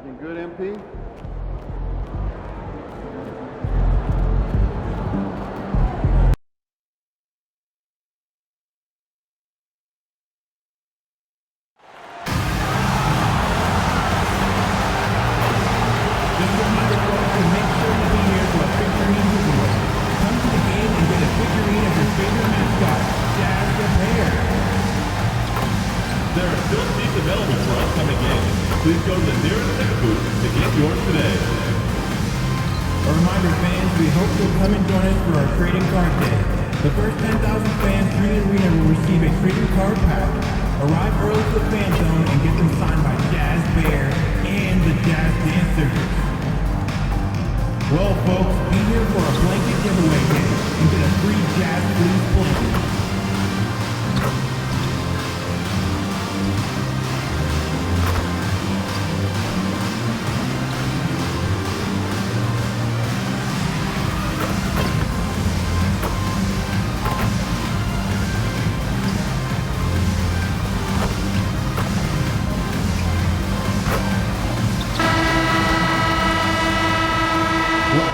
Everything good, MP? There are still seats available for upcoming games. Please go to the nearest ticket booth to get yours today. A reminder, fans, we hope you'll come and join us for our trading card day. The first 10,000 fans through the arena will receive a trading card pack. Arrive early to the fan zone and get them signed by Jazz Bear and the Jazz Dancers. Well, folks, be here for a blanket giveaway day and get a free Jazz Blues blanket.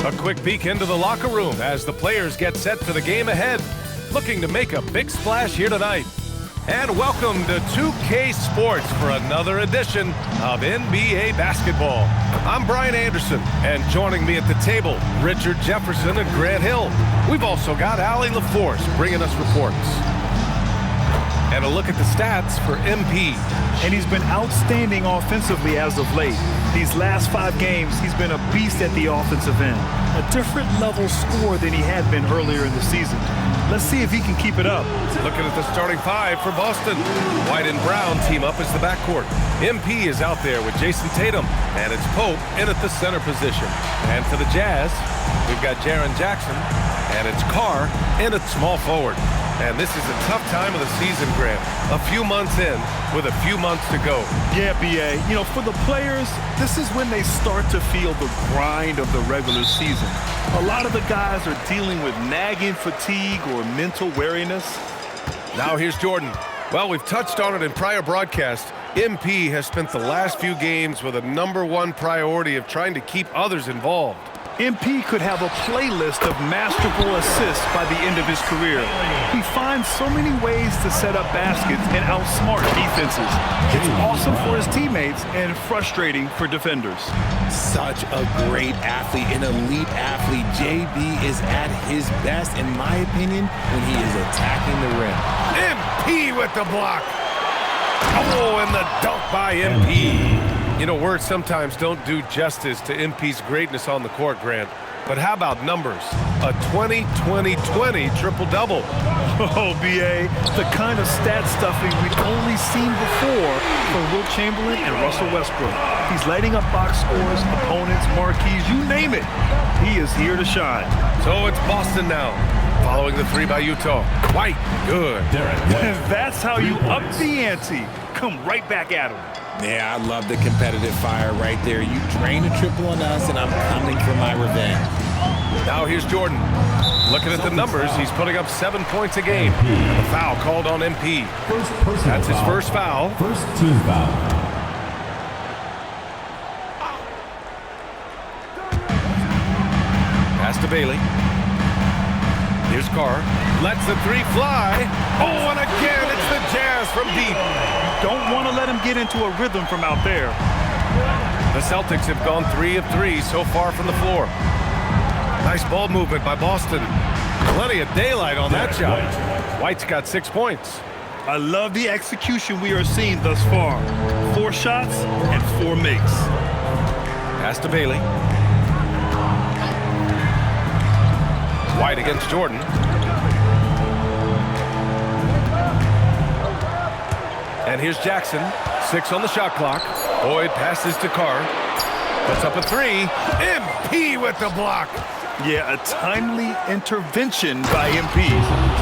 A quick peek into the locker room as the players get set for the game ahead, looking to make a big splash here tonight. And welcome to 2K Sports for another edition of NBA basketball. I'm Brian Anderson, and joining me at the table, Richard Jefferson and Grant Hill. We've also got Allie LaForce bringing us reports. And a look at the stats for MP. And he's been outstanding offensively as of late. These last 5 games, he's been a beast at the offensive end. A different level scorer than he had been earlier in the season. Let's see if he can keep it up. Looking at the starting 5 for Boston. White and Brown team up as the backcourt. MP is out there with Jason Tatum, and it's Pope in at the center position. And for the Jazz, we've got Jaren Jackson, and it's Carr in at small forward. And this is a tough time of the season, Grant. A few months in with a few months to go. Yeah, B.A. You know, for the players, this is when they start to feel the grind of the regular season. A lot of the guys are dealing with nagging fatigue or mental weariness. Now here's Jordan. Well, we've touched on it in prior broadcasts. MP has spent the last few games with a #1 priority of trying to keep others involved. MP could have a playlist of masterful assists by the end of his career. He finds so many ways to set up baskets and outsmart defenses. It's awesome for his teammates and frustrating for defenders. Such a great athlete, an elite athlete. JB is at his best, in my opinion, when he is attacking the rim. MP with the block. Oh, and the dunk by MP. You know, words sometimes don't do justice to MP's greatness on the court, Grant. But how about numbers? A 20-20-20 triple-double. Oh, B.A., the kind of stat stuffing we've only seen before from Wilt Chamberlain and Russell Westbrook. He's lighting up box scores, opponents, marquees, you name it. He is here to shine. So it's Boston now, following the 3 by Utah. White, good. And that's how you up the ante. Come right back at him. Yeah, I love the competitive fire right there. You drain a triple on us, and I'm coming for my revenge. Now here's Jordan. Looking at the numbers, he's putting up 7 points a game. And a foul called on MP. That's his first foul. First team foul. Pass to Bailey. Here's Carr. Lets the 3 fly. Oh, and again, it's the Jazz from deep. Don't want to let him get into a rhythm from out there. The Celtics have gone 3 of 3 so far from the floor. Nice ball movement by Boston. Plenty of daylight on that shot. White's got 6 points. I love the execution we are seeing thus far. 4 shots and 4 makes. Pass to Bailey. White against Jordan. And here's Jackson. 6 on the shot clock. Boyd passes to Carr. Puts up a 3. MP with the block. Yeah, a timely intervention by MP.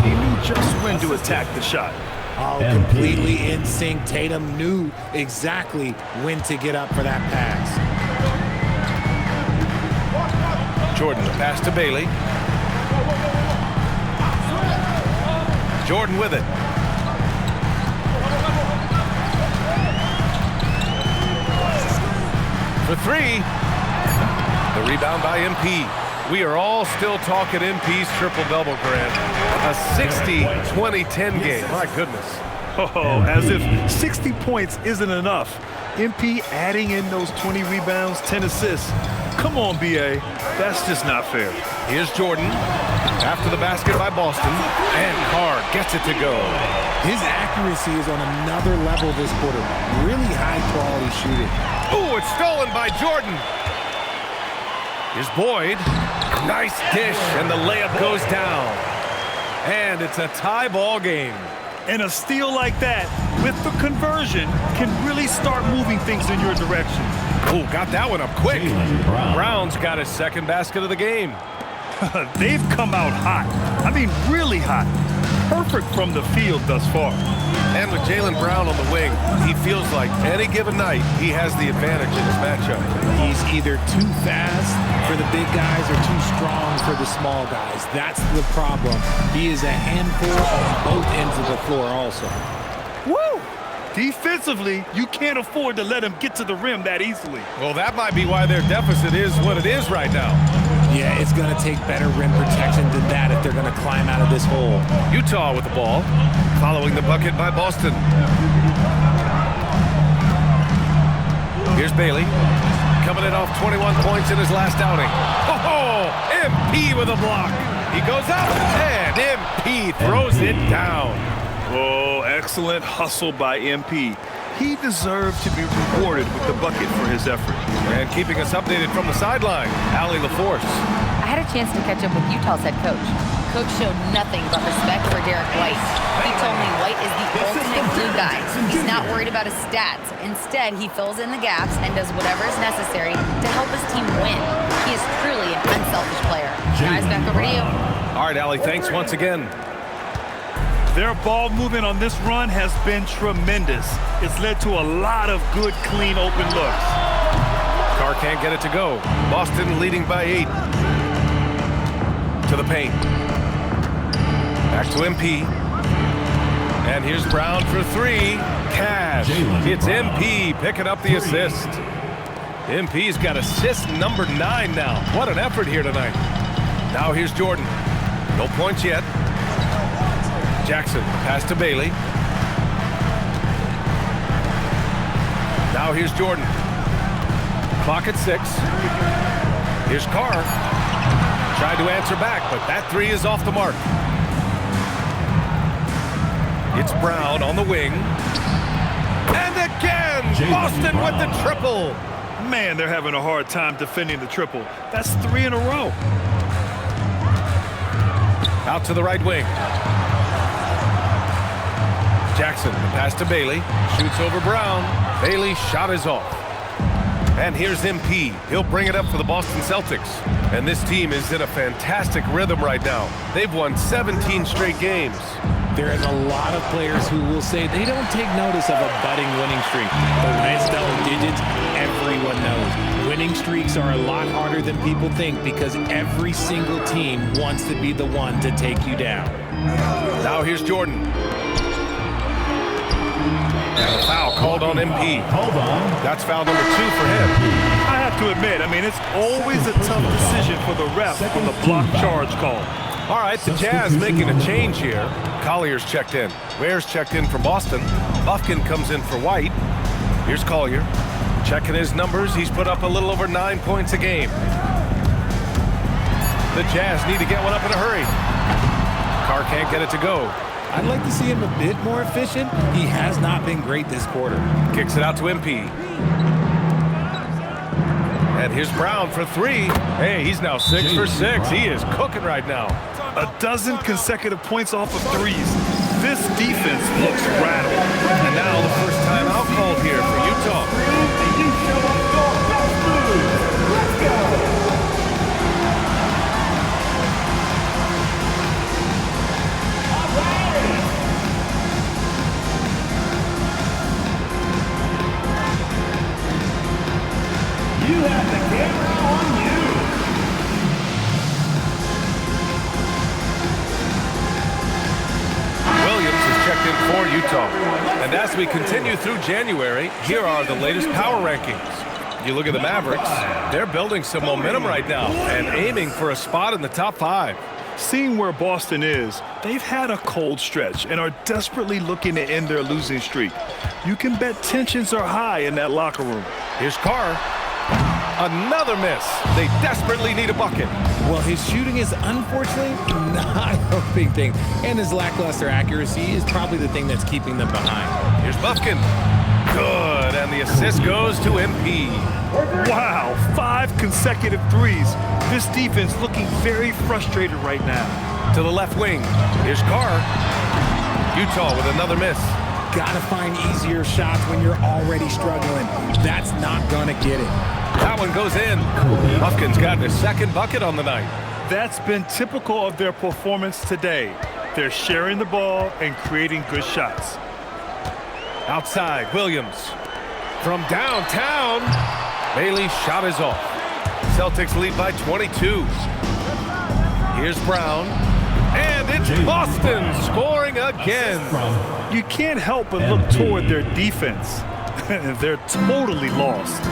He knew just when to attack the shot. Oh, completely in sync. Tatum knew exactly when to get up for that pass. Jordan, the pass to Bailey. Jordan with it. for three. The rebound by MP. We are all still talking MP's triple-double, Grant. A 60-20-10 game. My goodness. Oh, as if 60 points isn't enough. MP adding in those 20 rebounds, 10 assists. Come on, BA. That's just not fair. Here's Jordan. After the basket by Boston. And Carr gets it to go. His accuracy is on another level this quarter. Really high-quality shooting. Ooh, it's stolen by Jordan. Here's Boyd. Nice dish, and the layup goes down. And it's a tie ball game. And a steal like that, with the conversion, can really start moving things in your direction. Ooh, got that one up quick. Brown's got his second basket of the game. They've come out hot. I mean, really hot. Perfect from the field thus far. And with Jaylen Brown on the wing, he feels like any given night he has the advantage in his matchup. He's either too fast for the big guys or too strong for the small guys. That's the problem. He is a handful on both ends of the floor also. Woo! Defensively, you can't afford to let him get to the rim that easily. Well, that might be why their deficit is what it is right now. Yeah, it's going to take better rim protection than that if they're going to climb out of this hole. Utah with the ball, following the bucket by Boston. Here's Bailey, coming in off 21 points in his last outing. Oh, MP with a block. He goes up, and MP throws it down. Oh, excellent hustle by MP. He deserved to be rewarded with the bucket for his effort. And keeping us updated from the sideline, Allie LaForce. I had a chance to catch up with Utah's head coach. Coach showed nothing but respect for Derek White. He told me White is the ultimate glue guy. He's not worried about his stats. Instead, he fills in the gaps and does whatever is necessary to help his team win. He is truly an unselfish player. Guys, back over to you. All right, Allie, thanks once again. Their ball movement on this run has been tremendous. It's led to a lot of good, clean, open looks. Carr can't get it to go. Boston leading by 8. To the paint. Back to MP. And here's Brown for 3. Cash. It's MP picking up the assist. MP's got assist number 9 now. What an effort here tonight. Now here's Jordan. No points yet. Jackson, pass to Bailey. Now here's Jordan. Clock at 6. Here's Carr. Tried to answer back, but that 3 is off the mark. It's Brown on the wing. And again, Boston with the triple. Man, they're having a hard time defending the triple. That's 3 in a row. Out to the right wing. Jackson, the pass to Bailey. Shoots over Brown. Bailey's shot is off. And here's MP. He'll bring it up for the Boston Celtics. And this team is in a fantastic rhythm right now. They've won 17 straight games. There is a lot of players who will say they don't take notice of a budding winning streak. But when it's double digits, everyone knows. Winning streaks are a lot harder than people think because every single team wants to be the one to take you down. Now here's Jordan. And a foul called on MP. Hold on. That's foul number 2 for him. I have to admit, it's always a tough decision for the ref on the block charge call. All right, the Jazz making a change here. Collier's checked in. Ware's checked in for Boston. Buffkin comes in for White. Here's Collier. Checking his numbers. He's put up a little over 9 points a game. The Jazz need to get one up in a hurry. Carr can't get it to go. I'd like to see him a bit more efficient. He has not been great this quarter. Kicks it out to MP. And here's Brown for 3. Hey, he's now 6 for 6. He is cooking right now. A dozen consecutive points off of threes. This defense looks rattled. And now the first time out called here for Utah. And you show up your best move. Let's go. You have the camera on you. Williams is checked in for Utah. And as we continue through January, here are the latest power rankings. You look at the Mavericks, they're building some momentum right now and aiming for a spot in the top 5. Seeing where Boston is, they've had a cold stretch and are desperately looking to end their losing streak. You can bet tensions are high in that locker room. Here's Carr. Another miss. They desperately need a bucket. Well, his shooting is unfortunately not a big thing, and his lackluster accuracy is probably the thing that's keeping them behind. Here's Buffkin. Good, and the assist goes to MP. Wow, 5 consecutive threes. This defense looking very frustrated right now. To the left wing. Here's Carr. Utah with another miss. Gotta find easier shots when you're already struggling. That's not gonna get it. That one goes in. Buffkin's got his second bucket on the night. That's been typical of their performance today. They're sharing the ball and creating good shots. Outside, Williams. From downtown, Bailey's shot is off. Celtics lead by 22. Here's Brown. And it's Boston scoring again. You can't help but look toward their defense. They're totally lost.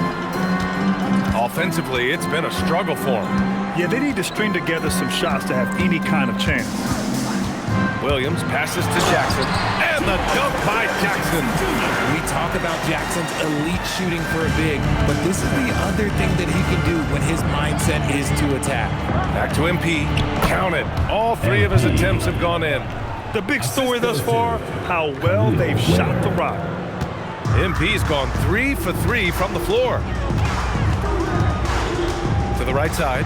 Offensively, it's been a struggle for them. Yeah, they need to string together some shots to have any kind of chance. Williams passes to Jackson, and the dunk by Jackson. We talk about Jackson's elite shooting for a big, but this is the other thing that he can do when his mindset is to attack. Back to MP. Count it. All 3 of his attempts have gone in. The big story thus far, how well they've shot the rock. MP's gone 3 for 3 from the floor. To the right side.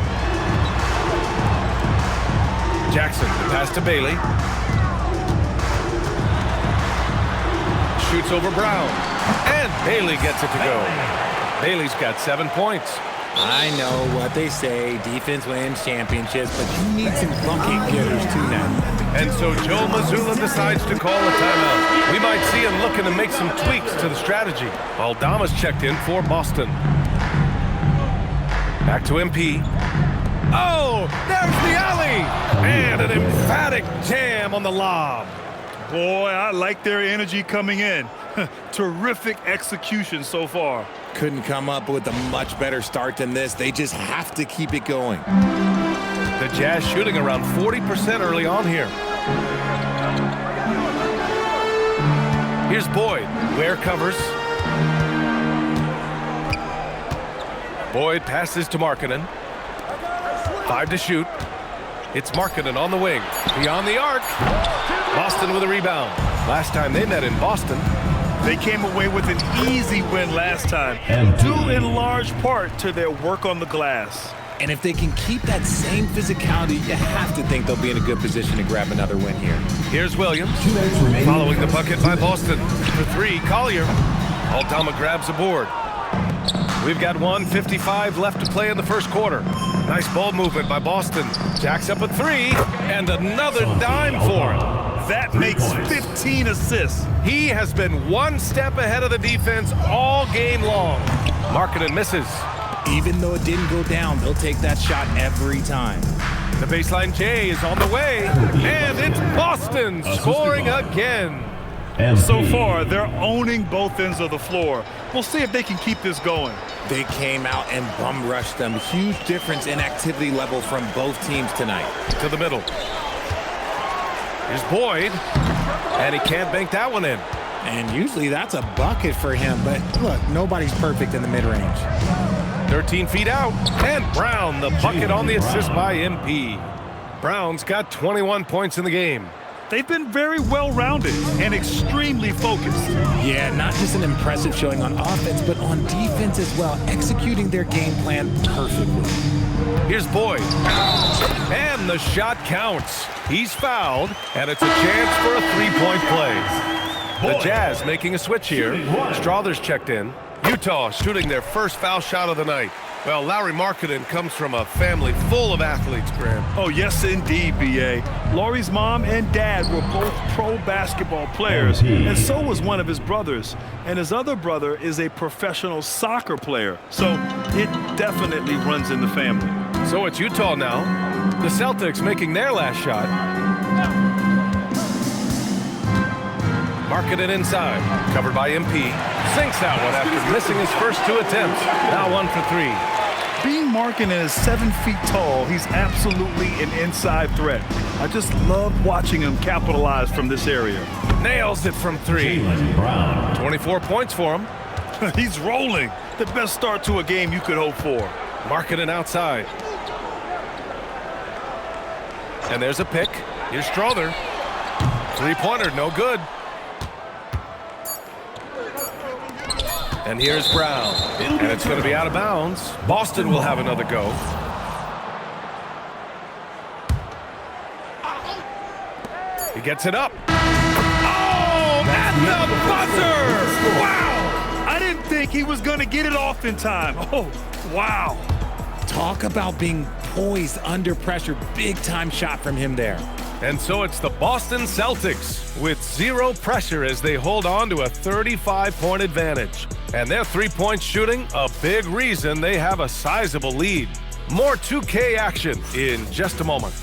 Jackson, the pass to Bailey. Shoots over Brown. And Bailey gets it to go. Bailey's got 7 points. I know what they say, defense wins championships, but you need some bucket getters too now. And so Joe Mazzulla decides to call a timeout. We might see him looking to make some tweaks to the strategy. Aldama's checked in for Boston. Back to MP. Oh, there's the alley! And an emphatic jam on the lob. Boy, I like their energy coming in. Terrific execution so far. Couldn't come up with a much better start than this. They just have to keep it going. The Jazz shooting around 40% early on here. Here's Boyd. Ware covers. Boyd passes to Markkanen. 5 to shoot. It's Markkanen on the wing. Beyond the arc. Boston with a rebound. Last time they met in Boston. They came away with an easy win last time, due in large part to their work on the glass. And if they can keep that same physicality, you have to think they'll be in a good position to grab another win here. Here's Williams. Following the bucket by Boston. For 3, Collier. Aldama grabs the board. We've got 1:55 left to play in the first quarter. Nice ball movement by Boston. Jack's up at 3, and another dime for him. That makes 15 assists. He has been 1 step ahead of the defense all game long. Markkanen misses. Even though it didn't go down, they'll take that shot every time. The baseline J is on the way, and it's Boston scoring again. So far, they're owning both ends of the floor. We'll see if they can keep this going. They came out and bum rushed them. Huge difference in activity level from both teams tonight. To the middle. Here's Boyd, and he can't bank that one in. And usually that's a bucket for him, but look, nobody's perfect in the mid-range. 13 feet out, and Brown, the bucket on the assist by MP. Brown's got 21 points in the game. They've been very well-rounded and extremely focused. Yeah, not just an impressive showing on offense, but on defense as well, executing their game plan perfectly. Here's Boyd, and the shot counts. He's fouled, and it's a chance for a 3-point play. The Jazz making a switch here. Strother's checked in. Utah shooting their first foul shot of the night. Well, Larry Markkanen comes from a family full of athletes, Graham. Oh, yes, indeed, B.A. Laurie's mom and dad were both pro basketball players, and so was one of his brothers. And his other brother is a professional soccer player, so it definitely runs in the family. So it's Utah now. The Celtics making their last shot. Marketed inside. Covered by MP. Sinks that one after missing his first 2 attempts. Now 1 for 3. Being Markkanen is 7 feet tall, he's absolutely an inside threat. I just love watching him capitalize from this area. Nails it from 3. 24 points for him. He's rolling. The best start to a game you could hope for. Marketed outside. And there's a pick. Here's Strother. 3-pointer, no good. And here's Brown. And it's going to be out of bounds. Boston will have another go. He gets it up. Oh, at the buzzer! Wow! I didn't think he was going to get it off in time. Oh, wow. Talk about being poised under pressure. Big-time shot from him there. And so it's the Boston Celtics with 0 pressure as they hold on to a 35-point advantage. And their 3-point shooting, a big reason they have a sizable lead. More 2K action in just a moment.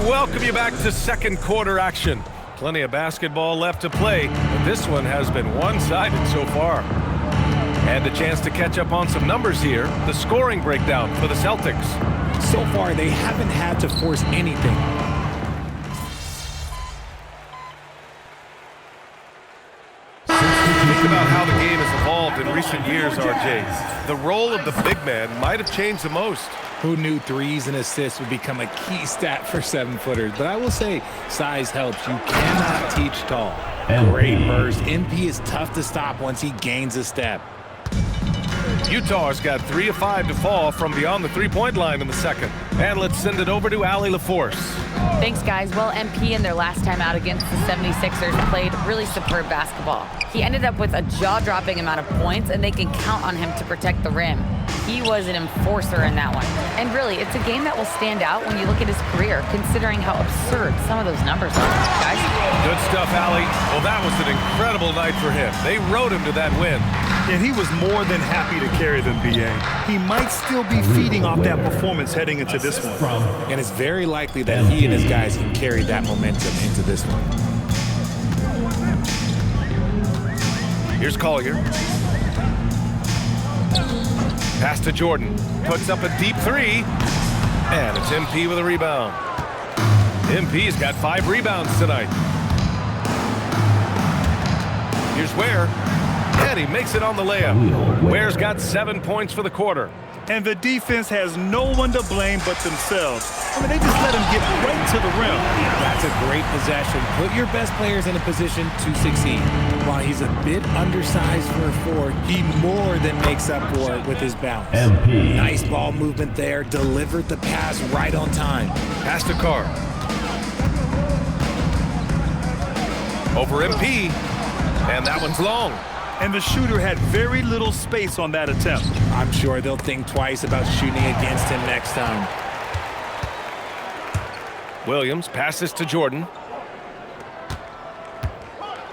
Welcome you back to second quarter action. Plenty of basketball left to play, but this one has been one-sided so far. And a chance to catch up on some numbers here. The scoring breakdown for the Celtics. So far, they haven't had to force anything. Think about how the game has evolved in recent years, RJ. The role of the big man might have changed the most. Who knew threes and assists would become a key stat for 7-footers? But I will say, size helps. You cannot teach tall. Great burst. MP is tough to stop once he gains a step. Utah's got 3 of 5 to fall from beyond the 3-point line in the second. And let's send it over to Allie LaForce. Thanks, guys. Well, MP in their last time out against the 76ers played really superb basketball. He ended up with a jaw-dropping amount of points, and they can count on him to protect the rim. He was an enforcer in that one. And really, it's a game that will stand out when you look at his career, considering how absurd some of those numbers are. Guys? Good stuff, Allie. Well, that was an incredible night for him. They rode him to that win. And he was more than happy to carry them, B.A. He might still be feeding off that performance heading into this one. And it's very likely that he and his guys can carry that momentum into this one. Here's Collier. Pass to Jordan. Puts up a deep 3. And it's MP with a rebound. MP's got 5 rebounds tonight. Here's Ware. And he makes it on the layup. Ware's got 7 points for the quarter. And the defense has no one to blame but themselves. I mean, they just let him get right to the rim. That's a great possession. Put your best players in a position to succeed. While he's a bit undersized for a 4, he more than makes up for it with his bounce. Nice ball movement there. Delivered the pass right on time. Pass to Carr. Over MP. And that one's long. And the shooter had very little space on that attempt. I'm sure they'll think twice about shooting against him next time. Williams passes to Jordan.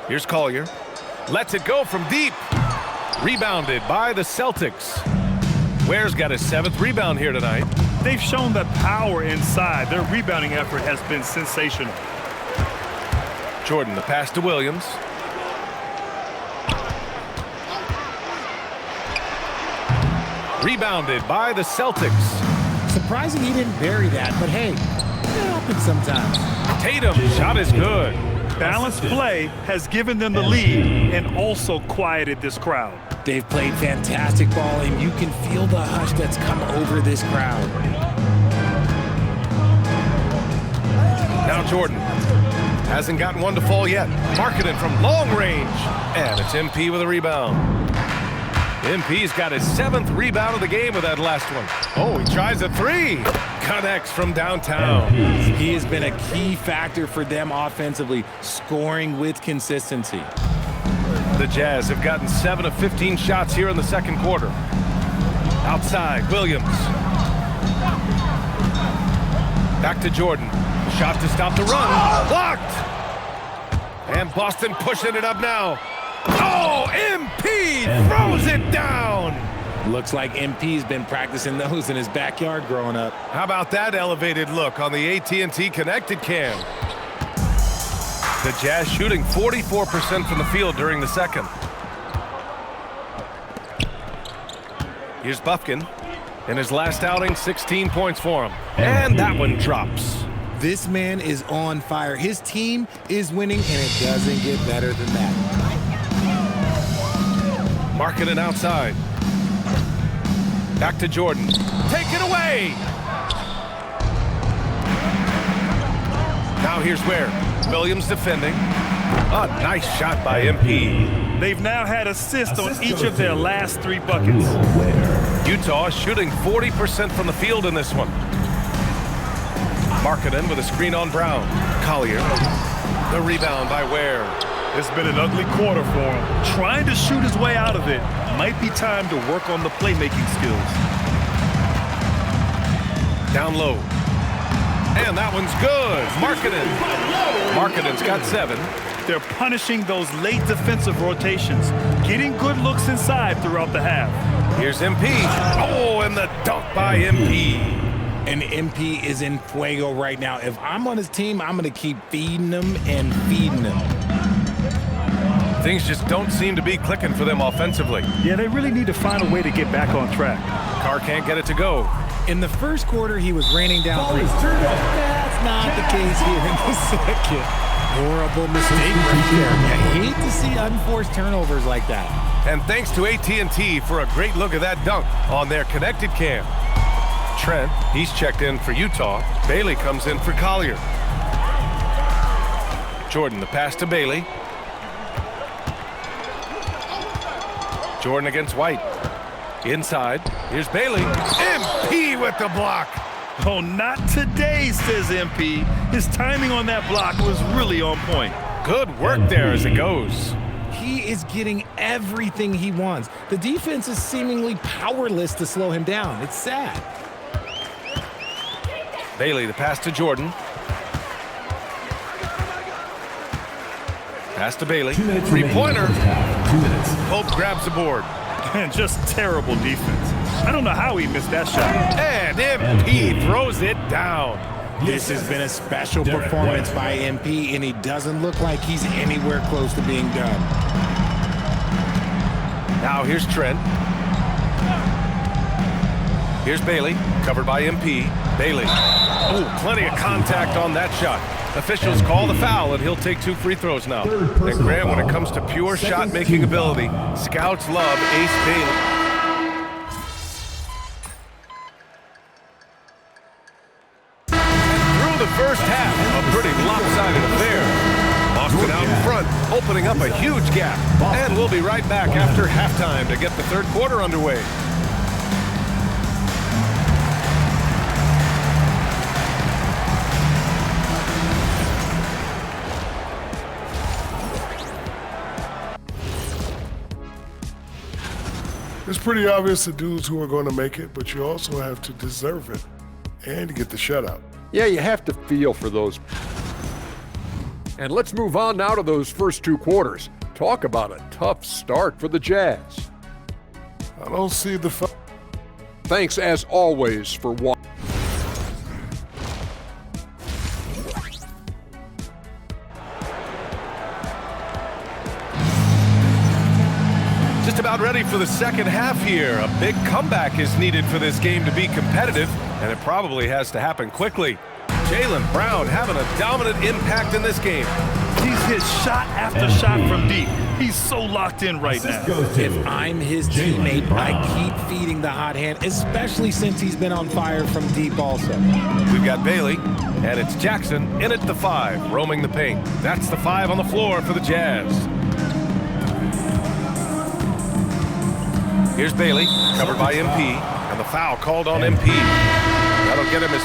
Here's Collier. Lets it go from deep. Rebounded by the Celtics. Ware's got his 7th rebound here tonight. They've shown the power inside. Their rebounding effort has been sensational. Jordan, the pass to Williams. Rebounded by the Celtics. Surprising he didn't bury that, but hey, it happens sometimes. Tatum, shot is good. Balanced play has given them the lead and also quieted this crowd. They've played fantastic ball, and you can feel the hush that's come over this crowd. Now Jordan. Hasn't gotten one to fall yet. Marketed from long range. And it's MP with a rebound. MP's got his 7th rebound of the game with that last one. Oh, he tries a 3. Connects from downtown. He has been a key factor for them offensively, scoring with consistency. The Jazz have gotten 7 of 15 shots here in the second quarter. Outside, Williams. Back to Jordan. Shot to stop the run. Blocked! And Boston pushing it up now. Oh, MP throws it down. Looks like MP's been practicing those in his backyard growing up. How about that elevated look on the AT&T connected cam? The Jazz shooting 44% from the field during the second. Here's Bufkin. In his last outing, 16 points for him. And that one drops. This man is on fire. His team is winning, and it doesn't get better than that. Marking it outside. Back to Jordan. Take it away! Now here's Ware. Williams defending. A nice shot by MP. They've now had assists on each of their last 3 buckets. Utah shooting 40% from the field in this one. Markkanen with a screen on Brown. Collier. The rebound by Ware. It's been an ugly quarter for him. Trying to shoot his way out of it. Might be time to work on the playmaking skills. Down low. And that one's good. Markkanen. Markkanen's got 7. They're punishing those late defensive rotations, getting good looks inside throughout the half. Here's MP. Oh, and the dunk by MP. And MP is in fuego right now. If I'm on his team, I'm going to keep feeding him and feeding him. Things just don't seem to be clicking for them offensively. Yeah, they really need to find a way to get back on track. Carr can't get it to go. In the first quarter, he was raining down 3. That's not the case here in the second. Horrible mistake right there. I hate to see unforced turnovers like that. And thanks to AT&T for a great look at that dunk on their connected cam. Trent, he's checked in for Utah. Bailey comes in for Collier. Jordan, the pass to Bailey. Jordan against White. Inside. Here's Bailey. MP with the block. Oh, not today, says MP. His timing on that block was really on point. Good work there as it goes. He is getting everything he wants. The defense is seemingly powerless to slow him down. It's sad. Bailey, the pass to Jordan. Pass to Bailey. 3-pointer. 2 minutes. Pope grabs the board. And just terrible defense. I don't know how he missed that shot. And MP throws it down. This has been a special performance by MP, and he doesn't look like he's anywhere close to being done. Now here's Trent. Here's Bailey, covered by MP. Bailey. Oh, plenty of contact on that shot. Officials call the foul, and he'll take 2 free throws now. And Graham, when it comes to pure shot-making ability, scouts love Ace Bailey. Through the first half, a pretty lopsided affair. Boston out in front, opening up a huge gap. And we'll be right back after halftime to get the third quarter underway. It's pretty obvious the dudes who are going to make it, but you also have to deserve it and get the shutout. Yeah, you have to feel for those. And let's move on now to those first 2 quarters. Talk about a tough start for the Jazz. I don't see the Thanks as always for watching. Just about ready for the second half here. A big comeback is needed for this game to be competitive, and it probably has to happen quickly. Jaylen Brown having a dominant impact in this game. He's hit shot after shot from deep. He's so locked in right now. If I'm his teammate, I keep feeding the hot hand, especially since he's been on fire from deep also. We've got Bailey, and it's Jackson in at the 5, roaming the paint. That's the 5 on the floor for the Jazz. Here's Bailey, covered by MP, and the foul called on MP. That'll get him his...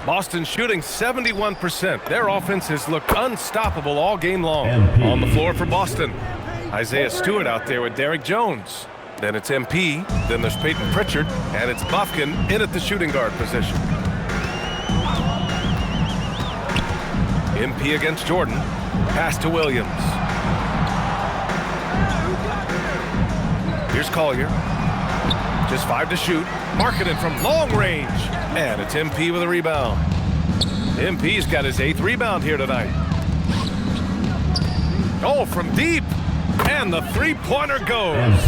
Boston shooting 71%. Their offense has looked unstoppable all game long. On the floor for Boston. Isaiah Stewart out there with Derek Jones. Then it's MP, then there's Peyton Pritchard, and it's Bufkin in at the shooting guard position. MP against Jordan. Pass to Williams. Here's Collier. Just 5 to shoot. Marketing from long range. And it's MP with a rebound. MP's got his 8th rebound here tonight. Oh, from deep. And the three-pointer goes.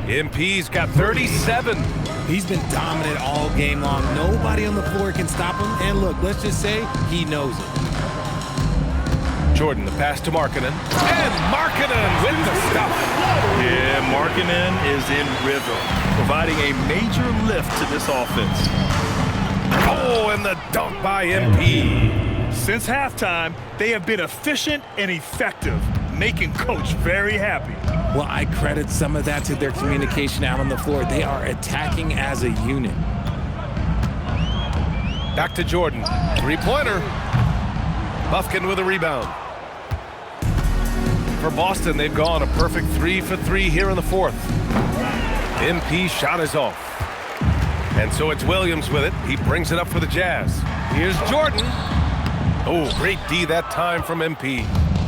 MP's got 37. He's been dominant all game long. Nobody on the floor can stop him. And look, let's just say he knows it. Jordan, the pass to Markkanen. And Markkanen with the stuff. Yeah, Markkanen is in rhythm, providing a major lift to this offense. Oh, and the dunk by MP. Since halftime, they have been efficient and effective, making Coach very happy. Well, I credit some of that to their communication out on the floor. They are attacking as a unit. Back to Jordan. Three-pointer. Bufkin with a rebound. For Boston, they've gone a perfect 3 for 3 here in the 4th. MP shot is off. And so it's Williams with it. He brings it up for the Jazz. Here's Jordan. Oh, great D that time from MP.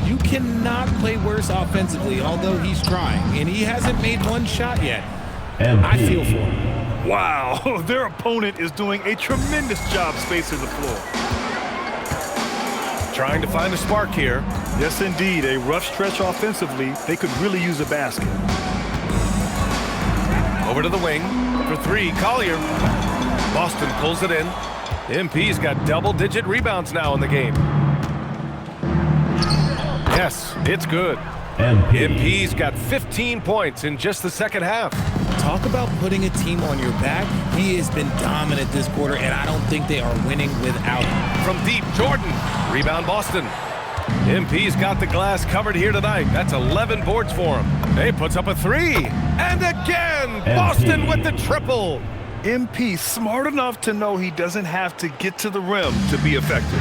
You cannot play worse offensively, although he's trying. And he hasn't made one shot yet. I feel for him. Wow, their opponent is doing a tremendous job spacing the floor. Trying to find a spark here. Yes, indeed. A rough stretch offensively. They could really use a basket. Over to the wing for 3, Collier. Boston pulls it in. MP's got double-digit rebounds now in the game. Yes, it's good. MP's got 15 points in just the second half. Talk about putting a team on your back. He has been dominant this quarter, and I don't think they are winning without him. From deep, Jordan. Rebound, Boston. MP's got the glass covered here tonight. That's 11 boards for him. He puts up a 3. And again, Boston with the triple. MP smart enough to know he doesn't have to get to the rim to be effective.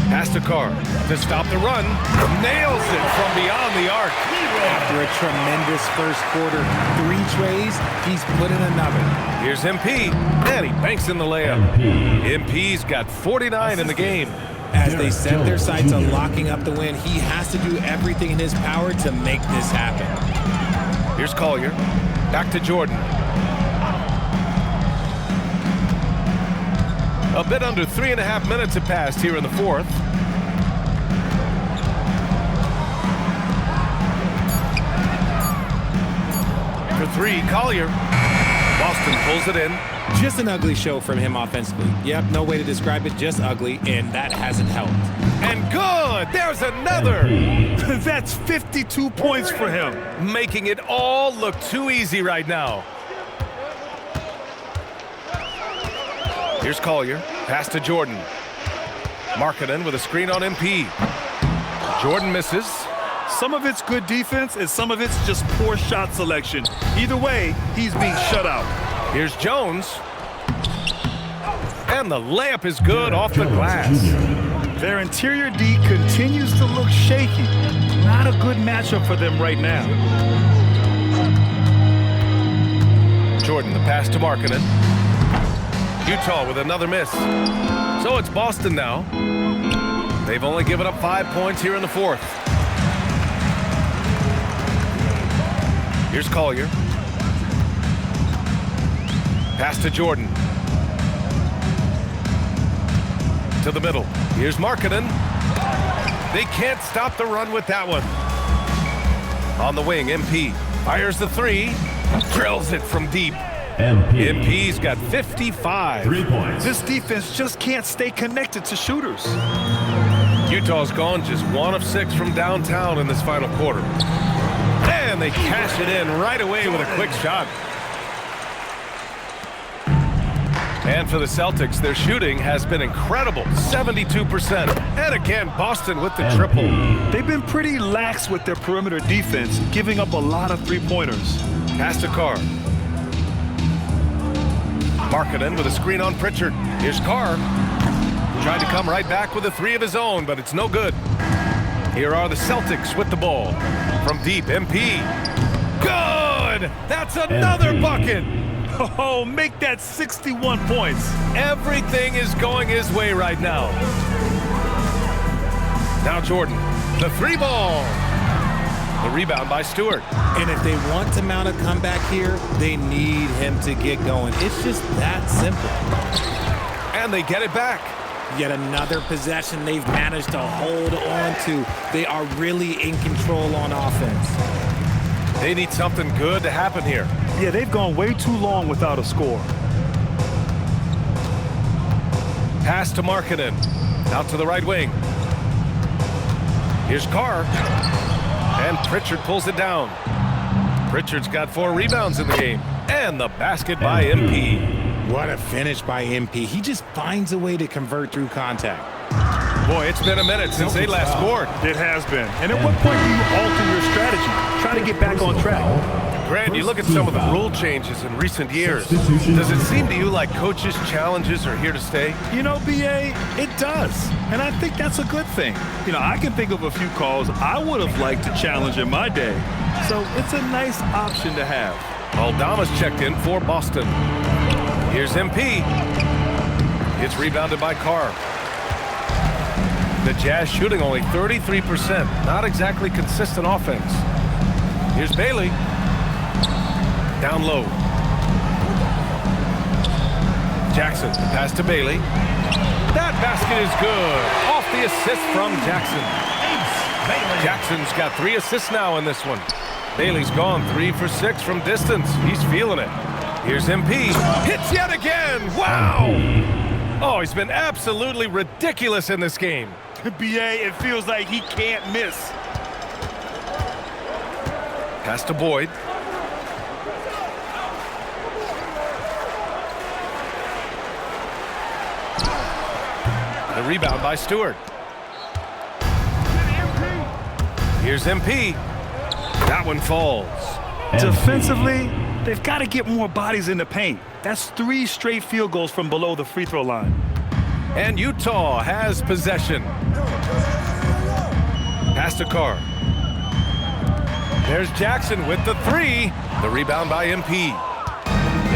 Pass to Carr to stop the run. Nails it from beyond the arc. After a tremendous first quarter, 3 trays, he's put in another. Here's MP, and he banks in the layup. MP's got 49 in the game. As they set their sights on locking up the win, he has to do everything in his power to make this happen. Here's Collier. Back to Jordan. A bit under 3.5 minutes have passed here in the 4th. For 3, Collier. Boston pulls it in. Just an ugly show from him offensively. Yep, no way to describe it, just ugly, and that hasn't helped. And good! There's another! That's 52 points for him. Making it all look too easy right now. Here's Collier. Pass to Jordan. Markkanen with a screen on MP. Jordan misses. Some of it's good defense, and some of it's just poor shot selection. Either way, he's being shut out. Here's Jones. And the layup is good off the glass. Their interior D continues to look shaky. Not a good matchup for them right now. Jordan, the pass to Markkanen. Utah with another miss. So it's Boston now. They've only given up 5 points here in the 4th. Here's Collier. Pass to Jordan. To the middle. Here's Markkanen. They can't stop the run with that one. On the wing, MP fires the 3. Drills it from deep. MP's got 55. 3 points. This defense just can't stay connected to shooters. Utah's gone just 1 of 6 from downtown in this final quarter. And they cash it in right away with a quick shot. And for the Celtics, their shooting has been incredible, 72%. And again, Boston with the triple. They've been pretty lax with their perimeter defense, giving up a lot of three-pointers. Pass to Carr. Markkanen with a screen on Pritchard. Here's Carr. Tried to come right back with a 3 of his own, but it's no good. Here are the Celtics with the ball. From deep, MP. Good! That's another bucket! Oh, make that 61 points. Everything is going his way right now. Now Jordan, the 3 ball. The rebound by Stewart. And if they want to mount a comeback here, they need him to get going. It's just that simple. And they get it back. Yet another possession they've managed to hold on to. They are really in control on offense. They need something good to happen here. Yeah, they've gone way too long without a score. Pass to Markkanen. Out to the right wing. Here's Carr. And Pritchard pulls it down. Pritchard's got 4 rebounds in the game. And the basket by MP. What a finish by MP. He just finds a way to convert through contact. Boy, it's been a minute since they last scored. It has been. And at what point do you alter your strategy? Try to get back on track. Grant, you look at some of the rule changes in recent years. Does it seem to you like coaches' challenges are here to stay? You know, BA, it does. And I think that's a good thing. You know, I can think of a few calls I would have liked to challenge in my day. So it's a nice option to have. Aldama's checked in for Boston. Here's MP. It's rebounded by Carr. The Jazz shooting only 33%. Not exactly consistent offense. Here's Bailey. Down low. Jackson, pass to Bailey. That basket is good. Off the assist from Jackson. Jackson's got 3 assists now in this one. Bailey's gone 3 for 6 from distance. He's feeling it. Here's MP. Hits yet again. Wow. Oh, he's been absolutely ridiculous in this game. BA, it feels like he can't miss. Pass to Boyd. The rebound by Stewart. Here's MP. That one falls. Defensively, they've got to get more bodies in the paint. That's 3 straight field goals from below the free throw line. And Utah has possession. Pass to Carr. There's Jackson with the 3. The rebound by MP.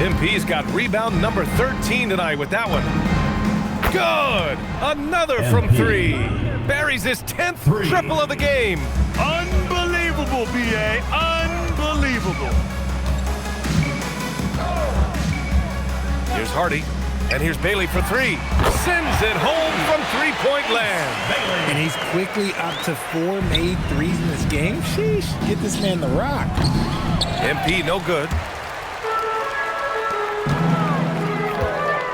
MP's got rebound number 13 tonight with that one. Good! Another from 3. Buries his 10th triple of the game. Unbelievable, BA. Unbelievable. Here's Hardy. And here's Bailey for 3. Sends it home from 3-point land. And he's quickly up to 4 made threes in this game. Sheesh, get this man the rock. MP no good.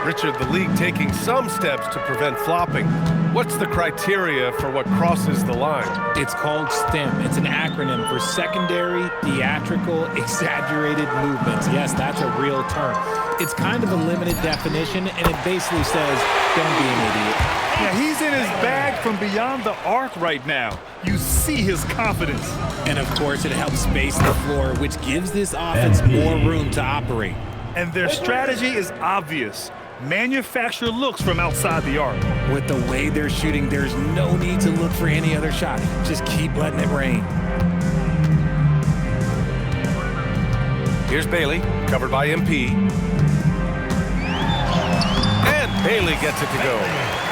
Richard, the league taking some steps to prevent flopping. What's the criteria for what crosses the line? It's called STEM. It's an acronym for secondary, theatrical, exaggerated movements. Yes, that's a real term. It's kind of a limited definition, and it basically says, don't be an idiot. Yeah, he's in his bag from beyond the arc right now. You see his confidence. And of course, it helps space the floor, which gives this offense more room to operate. And their strategy is obvious. Manufacture looks from outside the arc. With the way they're shooting, there's no need to look for any other shot. Just keep letting it rain. Here's Bailey, covered by MP. And Bailey gets it to go.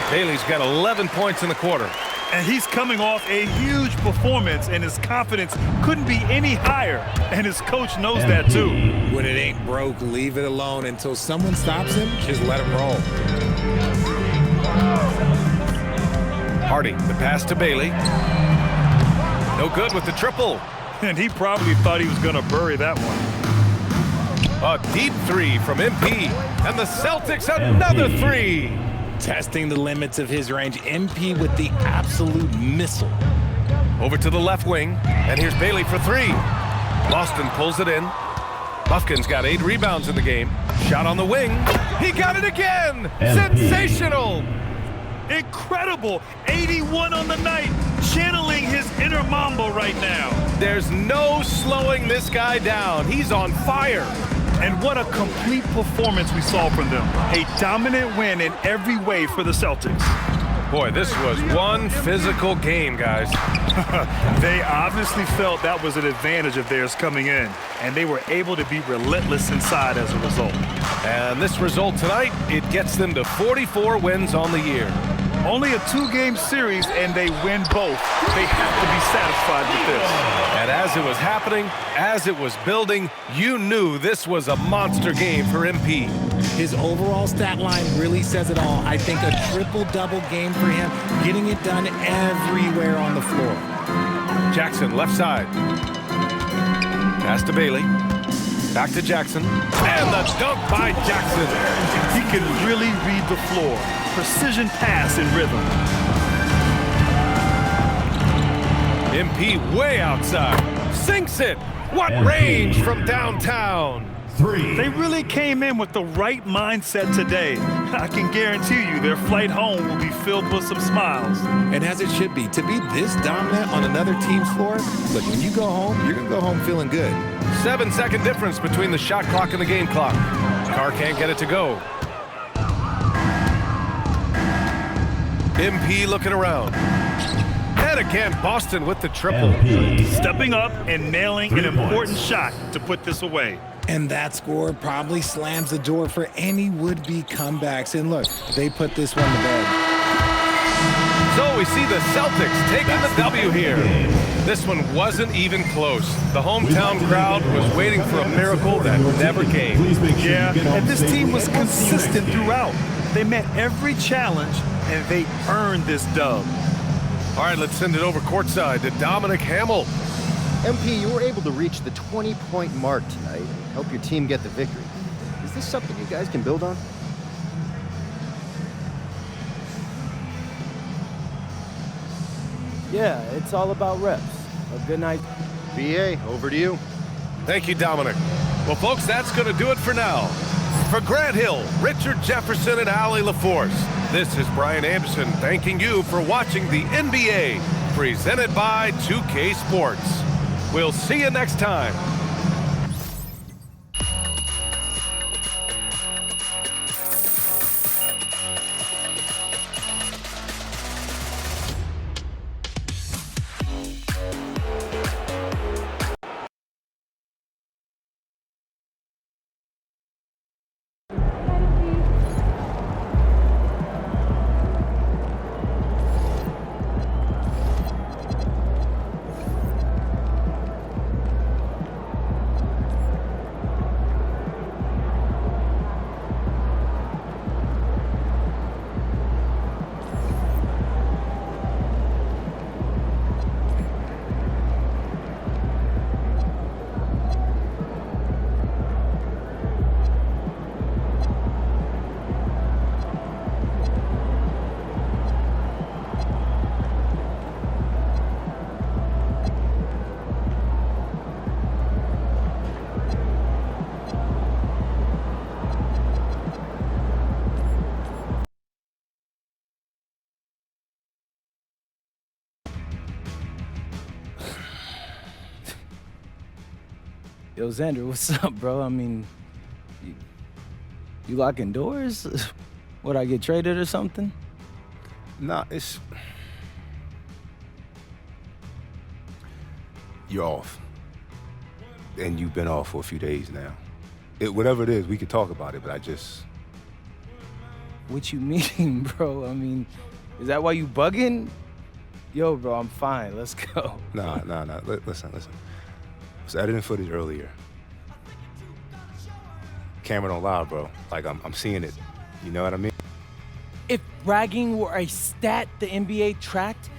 Bailey's got 11 points in the quarter. And he's coming off a huge performance, and his confidence couldn't be any higher. And his coach knows that too. When it ain't broke, leave it alone. Until someone stops him, just let him roll. Hardy, the pass to Bailey. No good with the triple. And he probably thought he was going to bury that one. A deep 3 from MP. And the Celtics another 3. Testing the limits of his range. MP with the absolute missile. Over to the left wing. And here's Bailey for 3. Boston pulls it in. Buffkin's got 8 rebounds in the game. Shot on the wing. He got it again. Sensational. Incredible. 81 on the night. Channeling his inner Mamba right now. There's no slowing this guy down. He's on fire. And what a complete performance we saw from them. A dominant win in every way for the Celtics. Boy, this was one physical game, guys. They obviously felt that was an advantage of theirs coming in, and they were able to be relentless inside as a result. And this result tonight, it gets them to 44 wins on the year. Only a 2-game series, and they win both. They have to be satisfied with this. And as it was happening, as it was building, you knew this was a monster game for MP. His overall stat line really says it all. I think a triple-double game for him, getting it done everywhere on the floor. Jackson, left side. Pass to Bailey. Back to Jackson. And the dunk by Jackson. He can really read the floor. Precision pass and rhythm. MP way outside. Sinks it. What range from downtown. They really came in with the right mindset today. I can guarantee you their flight home will be filled with some smiles. And as it should be, to be this dominant on another team's floor, look, when you go home, you're going to go home feeling good. 7-second difference between the shot clock and the game clock. Carr can't get it to go. MP looking around. And again, Boston with the triple. Stepping up and nailing an important shot to put this away. And that score probably slams the door for any would-be comebacks. And look, they put this one to bed. So we see the Celtics taking the W here. This one wasn't even close. The hometown crowd was waiting for a miracle that never came. Yeah, and this team was consistent throughout. They met every challenge, and they earned this dub. All right, let's send it over courtside to Dominic Hamill. MP, you were able to reach the 20-point mark tonight and help your team get the victory. Is this something you guys can build on? Yeah, it's all about reps. A good night. BA, over to you. Thank you, Dominic. Well, folks, that's going to do it for now. For Grant Hill, Richard Jefferson, and Allie LaForce, this is Brian Anderson thanking you for watching the NBA, presented by 2K Sports. We'll see you next time. Yo, Xander, what's up, bro? I mean, you locking doors? What, I get traded or something? Nah, it's... You're off. And you've been off for a few days now. Whatever it is, we can talk about it, but I just... What you mean, bro? I mean, is that why you bugging? Yo, bro, I'm fine. Let's go. Nah. Listen. I was editing footage earlier. Camera don't lie, bro. Like, I'm seeing it. You know what I mean? If bragging were a stat the NBA tracked,